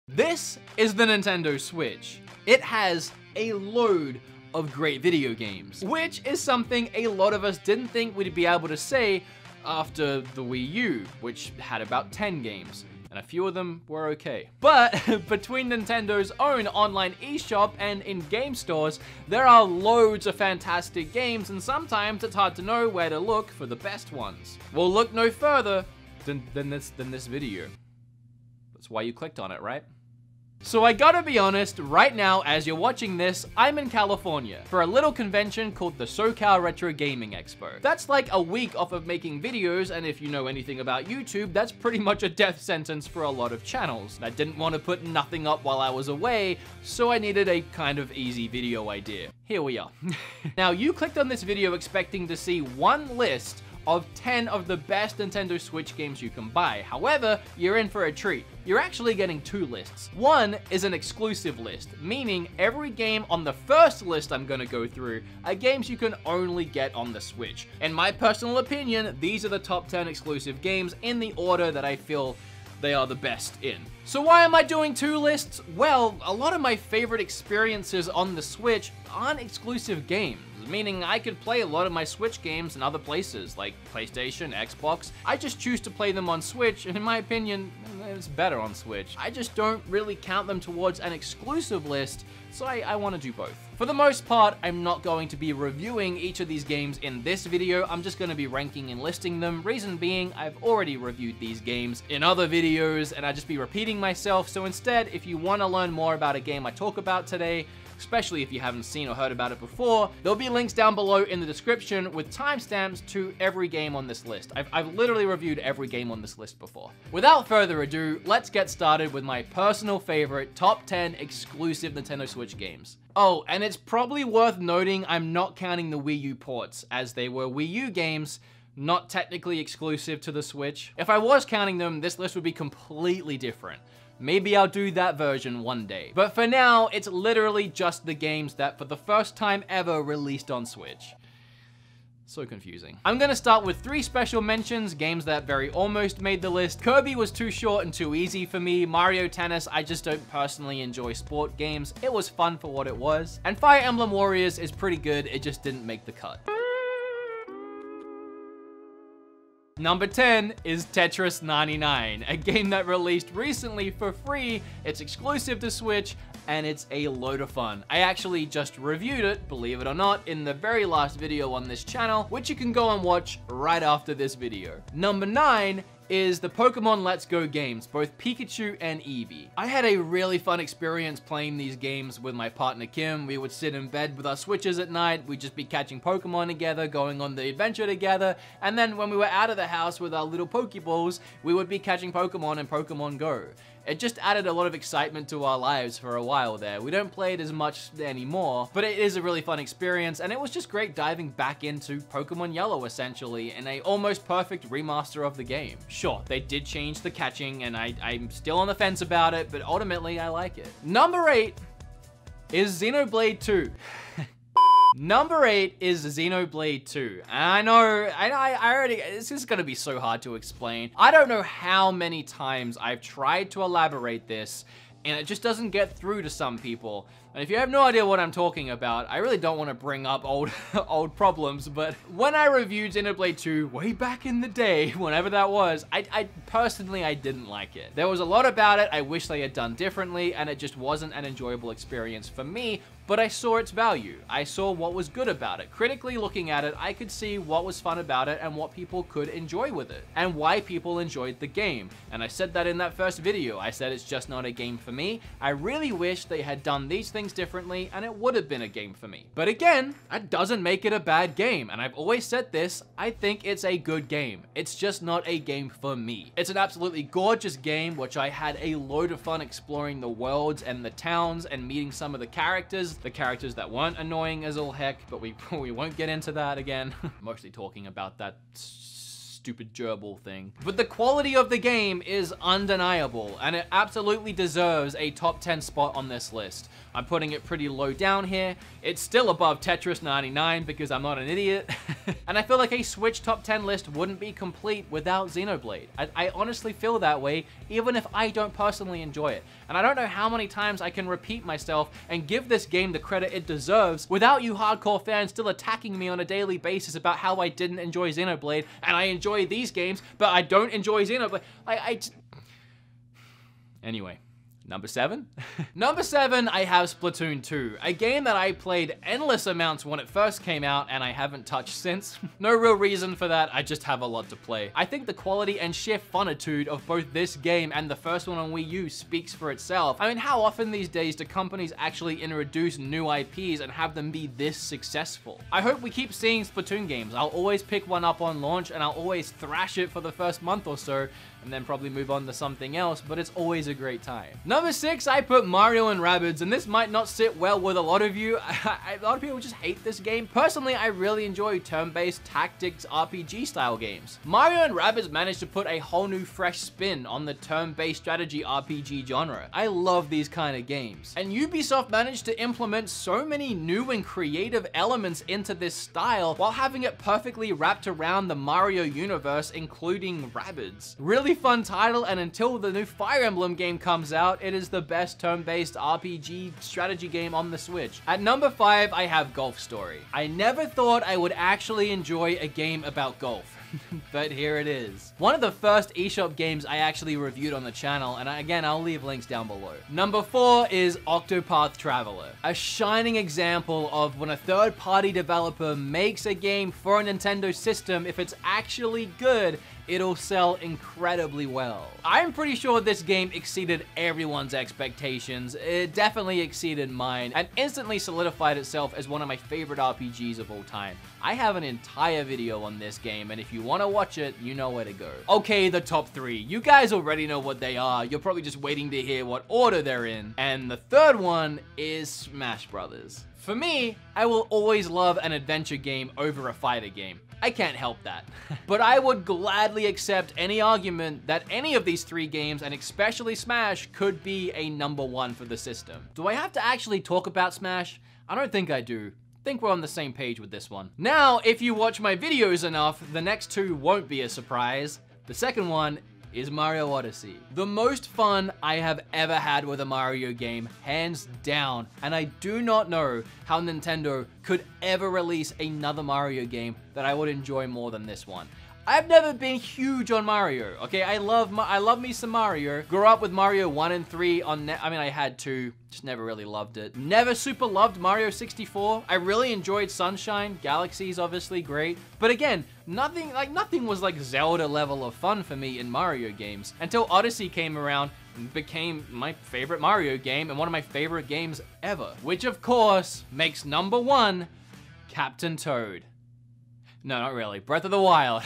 This is the Nintendo Switch. It has a load of great video games, which is something a lot of us didn't think we'd be able to say after the Wii U, which had about 10 games. And a few of them were okay. But between Nintendo's own online eShop and in-game stores, there are loads of fantastic games, and sometimes it's hard to know where to look for the best ones. Well, look no further than this video. That's why you clicked on it, right? So I gotta be honest, right now as you're watching this, I'm in California for a little convention called the SoCal Retro Gaming Expo. That's like a week off of making videos, and if you know anything about YouTube, that's pretty much a death sentence for a lot of channels. I didn't want to put nothing up while I was away, so I needed a kind of easy video idea. Here we are. Now, you clicked on this video expecting to see one list of 10 of the best Nintendo Switch games you can buy. However, you're in for a treat. You're actually getting two lists. One is an exclusive list, meaning every game on the first list I'm gonna go through are games you can only get on the Switch. In my personal opinion, these are the top 10 exclusive games in the order that I feel they are the best in. So why am I doing two lists? Well, a lot of my favorite experiences on the Switch aren't exclusive games, meaning I could play a lot of my Switch games in other places, like PlayStation, Xbox. I just choose to play them on Switch, and in my opinion, it's better on Switch. I just don't really count them towards an exclusive list, so I want to do both. For the most part, I'm not going to be reviewing each of these games in this video. I'm just going to be ranking and listing them. Reason being, I've already reviewed these games in other videos, and I'd just be repeating myself. So instead, if you want to learn more about a game I talk about today, especially if you haven't seen or heard about it before, there'll be links down below in the description with timestamps to every game on this list. I've literally reviewed every game on this list before. Without further ado, let's get started with my personal favorite top 10 exclusive Nintendo Switch games. Oh, and it's probably worth noting I'm not counting the Wii U ports, as they were Wii U games, not technically exclusive to the Switch. If I was counting them, this list would be completely different. Maybe I'll do that version one day. But for now, it's literally just the games that for the first time ever released on Switch. So confusing. I'm gonna start with 3 special mentions, games that very almost made the list. Kirby was too short and too easy for me. Mario Tennis, I just don't personally enjoy sport games. It was fun for what it was. And Fire Emblem Warriors is pretty good, it just didn't make the cut. Number 10 is Tetris 99, a game that released recently for free. It's exclusive to Switch, and it's a load of fun. I actually just reviewed it, believe it or not, in the very last video on this channel, which you can go and watch right after this video. Number 9 is the Pokemon Let's Go games, both Pikachu and Eevee. I had a really fun experience playing these games with my partner Kim. We would sit in bed with our Switches at night, we'd just be catching Pokemon together, going on the adventure together, and then when we were out of the house with our little Pokeballs, we would be catching Pokemon in Pokemon Go. It just added a lot of excitement to our lives for a while there. We don't play it as much anymore, but it is a really fun experience, and it was just great diving back into Pokemon Yellow, essentially, in a almost perfect remaster of the game. Sure, they did change the catching, and I'm still on the fence about it, but ultimately, I like it. Number 8 is Xenoblade 2. Number 8 is Xenoblade 2. I know, I already, this is gonna be so hard to explain. I don't know how many times I've tried to elaborate this, and it just doesn't get through to some people. And if you have no idea what I'm talking about, I really don't want to bring up old problems, but when I reviewed Xenoblade 2 way back in the day, whenever that was, I personally didn't like it. There was a lot about it I wish they had done differently, and it just wasn't an enjoyable experience for me, but I saw its value. I saw what was good about it. Critically looking at it, I could see what was fun about it and what people could enjoy with it, and why people enjoyed the game. And I said that in that first video. I said it's just not a game for me. I really wish they had done these things differently, and it would have been a game for me. But again, that doesn't make it a bad game, and I've always said this, I think it's a good game. It's just not a game for me. It's an absolutely gorgeous game, which I had a load of fun exploring the worlds and the towns and meeting some of the characters that weren't annoying as all heck, but we won't get into that again. Mostly talking about that stupid gerbil thing. But the quality of the game is undeniable, and it absolutely deserves a top 10 spot on this list. I'm putting it pretty low down here. It's still above Tetris 99 because I'm not an idiot. And I feel like a Switch top 10 list wouldn't be complete without Xenoblade. I honestly feel that way, even if I don't personally enjoy it. And I don't know how many times I can repeat myself and give this game the credit it deserves without you hardcore fans still attacking me on a daily basis about how I didn't enjoy Xenoblade and I enjoy these games, but I don't enjoy Xenoblade. Anyway. Number 7? Number 7, I have Splatoon 2, a game that I played endless amounts when it first came out and I haven't touched since. No real reason for that, I just have a lot to play. I think the quality and sheer funitude of both this game and the first one on Wii U speaks for itself. I mean, how often these days do companies actually introduce new IPs and have them be this successful? I hope we keep seeing Splatoon games. I'll always pick one up on launch and I'll always thrash it for the first month or so and then probably move on to something else, but it's always a great time. Number 6, I put Mario and Rabbids, and this might not sit well with a lot of you. A lot of people just hate this game. Personally, I really enjoy turn-based tactics RPG style games. Mario and Rabbids managed to put a whole new fresh spin on the turn-based strategy RPG genre. I love these kind of games. And Ubisoft managed to implement so many new and creative elements into this style while having it perfectly wrapped around the Mario universe, including Rabbids. Really fun title, and until the new Fire Emblem game comes out, it is the best turn-based RPG strategy game on the Switch. At number 5, I have Golf Story. I never thought I would actually enjoy a game about golf. But here it is. One of the first eShop games I actually reviewed on the channel, and again, I'll leave links down below. Number 4 is Octopath Traveler, a shining example of when a third-party developer makes a game for a Nintendo system, if it's actually good, it'll sell incredibly well. I'm pretty sure this game exceeded everyone's expectations. It definitely exceeded mine and instantly solidified itself as one of my favorite RPGs of all time. I have an entire video on this game, and if you want to watch it, you know where to go. Okay, the top 3. You guys already know what they are. You're probably just waiting to hear what order they're in. And the third one is Smash Brothers. For me, I will always love an adventure game over a fighter game. I can't help that. But I would gladly accept any argument that any of these 3 games, and especially Smash, could be a number 1 for the system. Do I have to actually talk about Smash? I don't think I do. I think we're on the same page with this one. Now, if you watch my videos enough, the next 2 won't be a surprise. The second one is Mario Odyssey. The most fun I have ever had with a Mario game, hands down, and I do not know how Nintendo could ever release another Mario game that I would enjoy more than this one. I've never been huge on Mario, okay? I love me some Mario. Grew up with Mario 1 and 3 on I had 2, just never really loved it. Never super loved Mario 64. I really enjoyed Sunshine. Galaxy's obviously great. But again, nothing was like Zelda level of fun for me in Mario games until Odyssey came around and became my favorite Mario game and one of my favorite games ever. Which of course makes number 1 Captain Toad. No, not really. Breath of the Wild.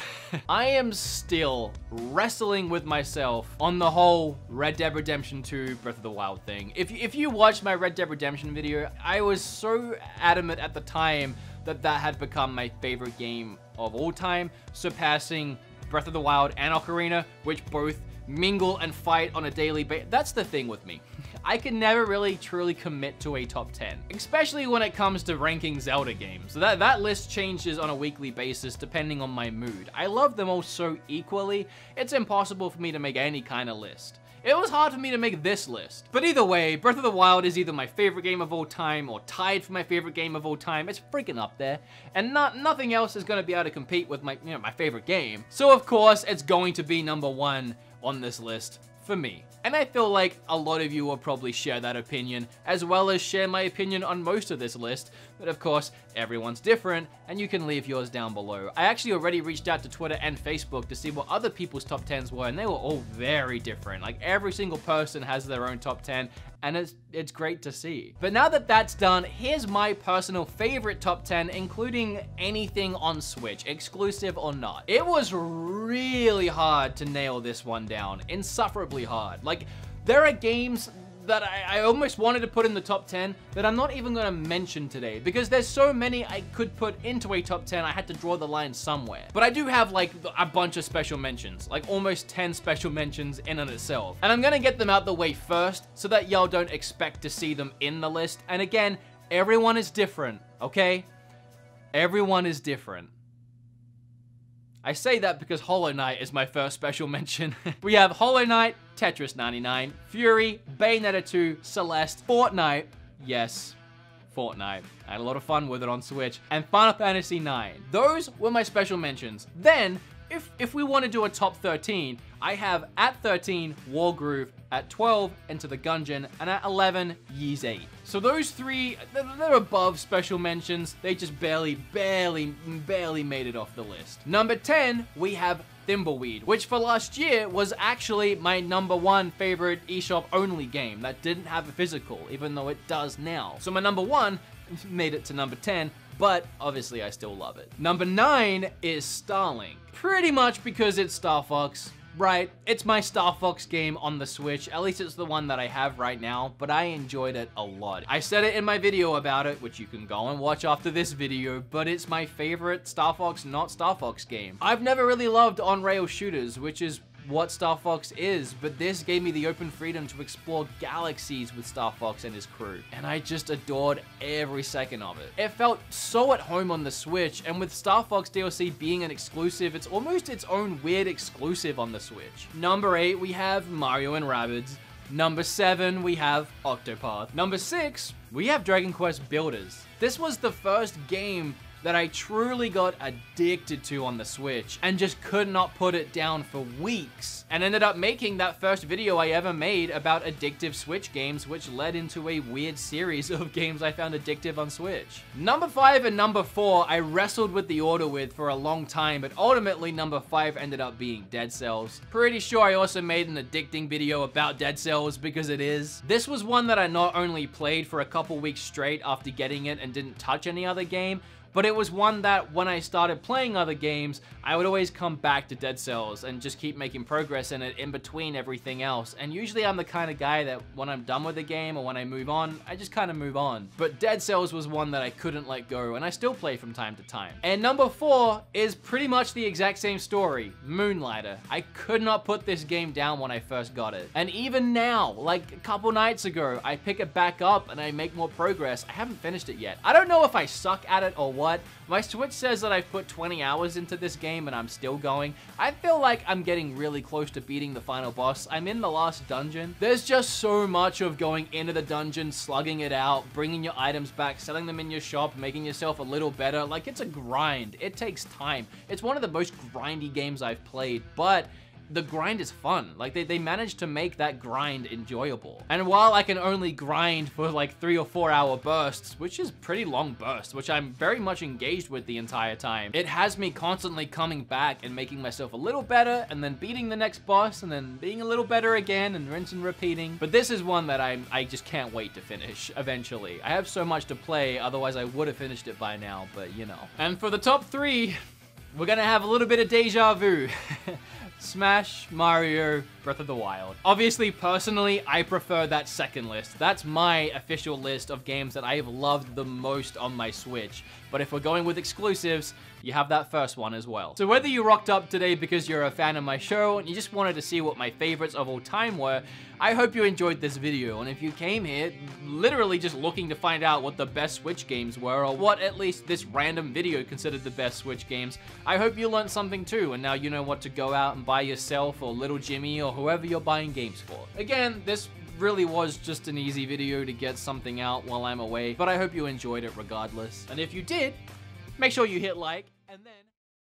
I am still wrestling with myself on the whole Red Dead Redemption 2 Breath of the Wild thing. If you watched my Red Dead Redemption video, I was so adamant at the time that that had become my favorite game of all time, surpassing Breath of the Wild and Ocarina, which both mingle and fight on a daily basis. That's the thing with me. I can never really truly commit to a top 10, especially when it comes to ranking Zelda games. That list changes on a weekly basis depending on my mood. I love them all so equally, it's impossible for me to make any kind of list. It was hard for me to make this list. But either way, Breath of the Wild is either my favorite game of all time or tied for my favorite game of all time. It's freaking up there. And nothing else is going to be able to compete with my favorite game. So of course, it's going to be number 1 on this list for me. And I feel like a lot of you will probably share that opinion, as well as share my opinion on most of this list. But of course, everyone's different, and you can leave yours down below. I actually already reached out to Twitter and Facebook to see what other people's top 10s were, and they were all very different. Like, every single person has their own top 10, and it's great to see. But now that that's done, here's my personal favorite top 10, including anything on Switch, exclusive or not. It was really hard to nail this one down, insufferably hard. Like, there are games that I almost wanted to put in the top 10 that I'm not even gonna mention today because there's so many I could put into a top 10, I had to draw the line somewhere. But I do have like a bunch of special mentions, like almost 10 special mentions in and itself. And I'm gonna get them out the way first so that y'all don't expect to see them in the list. And again, everyone is different, okay? Everyone is different. I say that because Hollow Knight is my first special mention. We have Hollow Knight, Tetris 99, Fury, Bayonetta 2, Celeste, Fortnite, yes, Fortnite. I had a lot of fun with it on Switch, and Final Fantasy IX. Those were my special mentions. Then, if we want to do a top 13, I have at 13, Wargroove, at 12, Enter the Gungeon, and at 11, Ys 8. So those three, they're above special mentions. They just barely made it off the list. Number 10, we have Thimbleweed, which for last year was actually my #1 favorite eShop only game that didn't have a physical, even though it does now. So my #1 made it to number 10, but obviously I still love it. Number 9 is Starlink. Pretty much because it's Star Fox. Right, it's my Star Fox game on the Switch, at least it's the one that I have right now, but I enjoyed it a lot. I said it in my video about it, which you can go and watch after this video, but it's my favorite Star Fox, not Star Fox game. I've never really loved on-rail shooters, which is what Star Fox is, but this gave me the open freedom to explore galaxies with Star Fox and his crew, and I just adored every second of it. It felt so at home on the Switch, and with Star Fox DLC being an exclusive, it's almost its own weird exclusive on the Switch. Number 8, we have Mario and Rabbids. Number 7, we have Octopath. Number 6, we have Dragon Quest Builders. This was the first game that I truly got addicted to on the Switch and just could not put it down for weeks, and ended up making that first video I ever made about addictive Switch games, which led into a weird series of games I found addictive on Switch. Number 5 and number 4 I wrestled with the order with for a long time, but ultimately number 5 ended up being Dead Cells. Pretty sure I also made an addicting video about Dead Cells because it is. This was one that I not only played for a couple weeks straight after getting it and didn't touch any other game, but it was one that when I started playing other games, I would always come back to Dead Cells and just keep making progress in it in between everything else. And usually I'm the kind of guy that when I'm done with the game or when I move on, I just kind of move on. But Dead Cells was one that I couldn't let go, and I still play from time to time. And number 4 is pretty much the exact same story, Moonlighter. I could not put this game down when I first got it. And even now, like a couple nights ago, I pick it back up and I make more progress. I haven't finished it yet. I don't know if I suck at it or what. My Switch says that I've put 20 hours into this game and I'm still going. I feel like I'm getting really close to beating the final boss. I'm in the last dungeon. There's just so much of going into the dungeon, slugging it out, bringing your items back, selling them in your shop, making yourself a little better. Like, it's a grind. It takes time. It's one of the most grindy games I've played, but the grind is fun. Like, they managed to make that grind enjoyable. And while I can only grind for like 3 or 4 hour bursts, which is pretty long bursts, which I'm very much engaged with the entire time, it has me constantly coming back and making myself a little better, and then beating the next boss, and then being a little better again, and rinse and repeating. But this is one that I just can't wait to finish eventually. I have so much to play, otherwise I would have finished it by now, but you know. And for the top 3, we're gonna have a little bit of deja vu. Smash, Mario, Breath of the Wild. Obviously, personally, I prefer that second list. That's my official list of games that I have loved the most on my Switch. But if we're going with exclusives, you have that first one as well. So whether you rocked up today because you're a fan of my show and you just wanted to see what my favorites of all time were, I hope you enjoyed this video. And if you came here literally just looking to find out what the best Switch games were, or what at least this random video considered the best Switch games, I hope you learned something too, and now you know what to go out and buy yourself or little Jimmy or whoever you're buying games for. Again, this really was just an easy video to get something out while I'm away, but I hope you enjoyed it regardless. And if you did, make sure you hit like, and then